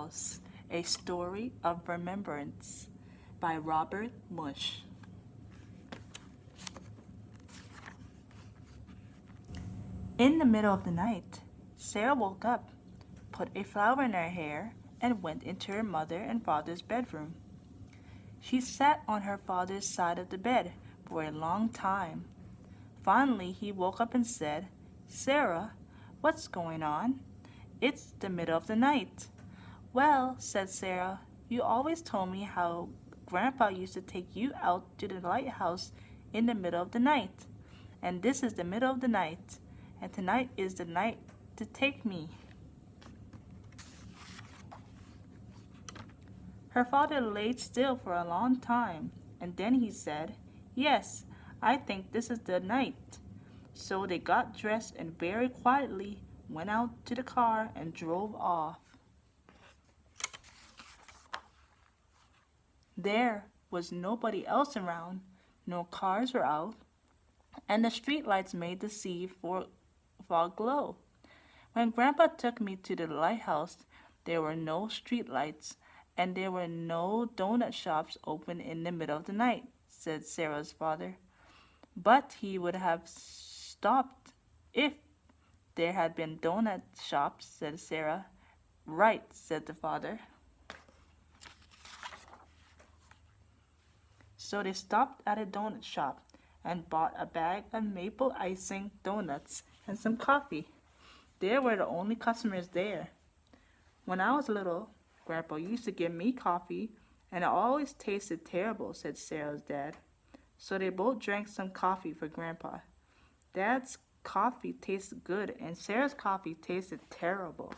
Lighthouse, A Story of Remembrance by Robert Mush. In the middle of the night, Sarah woke up, put a flower in her hair, and went into her mother and father's bedroom. She sat on her father's side of the bed for a long time. Finally, he woke up and said, "Sarah, what's going on? It's the middle of the night." "Well," said Sarah, "you always told me how Grandpa used to take you out to the lighthouse in the middle of the night. And this is the middle of the night, and tonight is the night to take me." Her father laid still for a long time, and then he said, "Yes, I think this is the night." So they got dressed and very quietly went out to the car and drove off. There was nobody else around, no cars were out, and the street lights made the sea fog glow. When Grandpa took me to the lighthouse, there were no street lights, and there were no donut shops open in the middle of the night, said Sarah's father. "But he would have stopped if there had been donut shops," said Sarah. "Right," said the father. So they stopped at a donut shop and bought a bag of maple icing donuts and some coffee. They were the only customers there. "When I was little, Grandpa used to give me coffee, and it always tasted terrible," said Sarah's dad. So they both drank some coffee for Grandpa. Dad's coffee tasted good, and Sarah's coffee tasted terrible.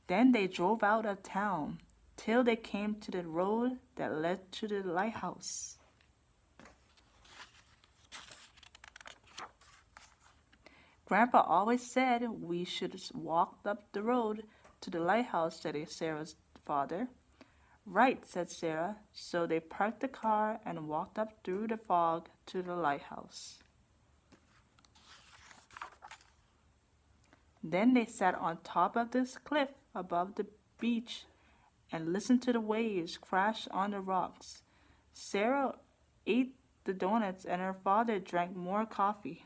Then they drove out of town till they came to the road that led to the lighthouse. "Grandpa always said we should walk up the road to the lighthouse," said Sarah's father. "Right," said Sarah. So they parked the car and walked up through the fog to the lighthouse. Then they sat on top of this cliff above the beach and listened to the waves crash on the rocks. Sarah ate the donuts and her father drank more coffee.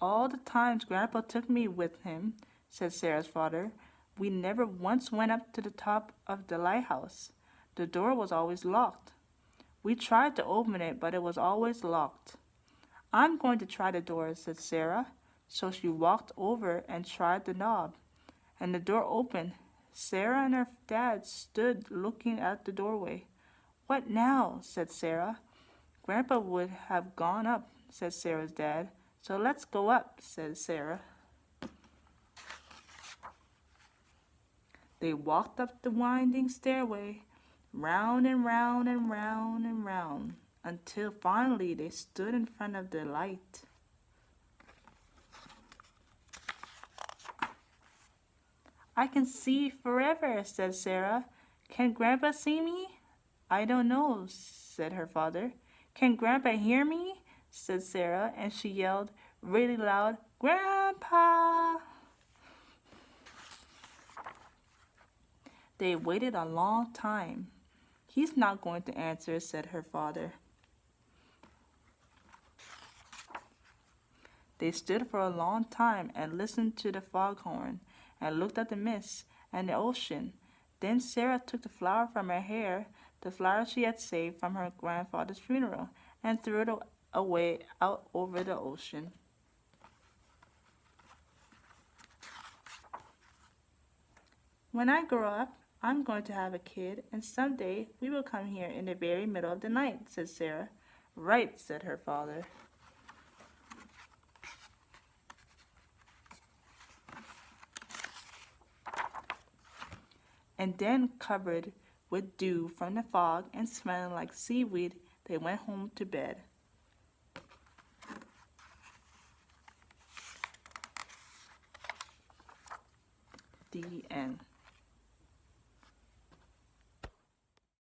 "All the times Grandpa took me with him," said Sarah's father, "we never once went up to the top of the lighthouse. The door was always locked. We tried to open it, but it was always locked." "I'm going to try the door," said Sarah. So she walked over and tried the knob, and the door opened. Sarah and her dad stood looking at the doorway. "What now?" said Sarah. "Grandpa would have gone up," said Sarah's dad. "So let's go up," said Sarah. They walked up the winding stairway, round and round and round and round, until finally they stood in front of the light. "I can see forever," said Sarah. "Can Grandpa see me?" "I don't know," said her father. "Can Grandpa hear me?" said Sarah, and she yelled really loud, "Grandpa!" They waited a long time. "He's not going to answer," said her father. They stood for a long time and listened to the foghorn and looked at the mist and the ocean. Then Sarah took the flower from her hair, the flower she had saved from her grandfather's funeral, and threw it away out over the ocean. "When I grow up, I'm going to have a kid, and someday we will come here in the very middle of the night," said Sarah. "Right," said her father. And then, covered with dew from the fog and smelling like seaweed, they went home to bed.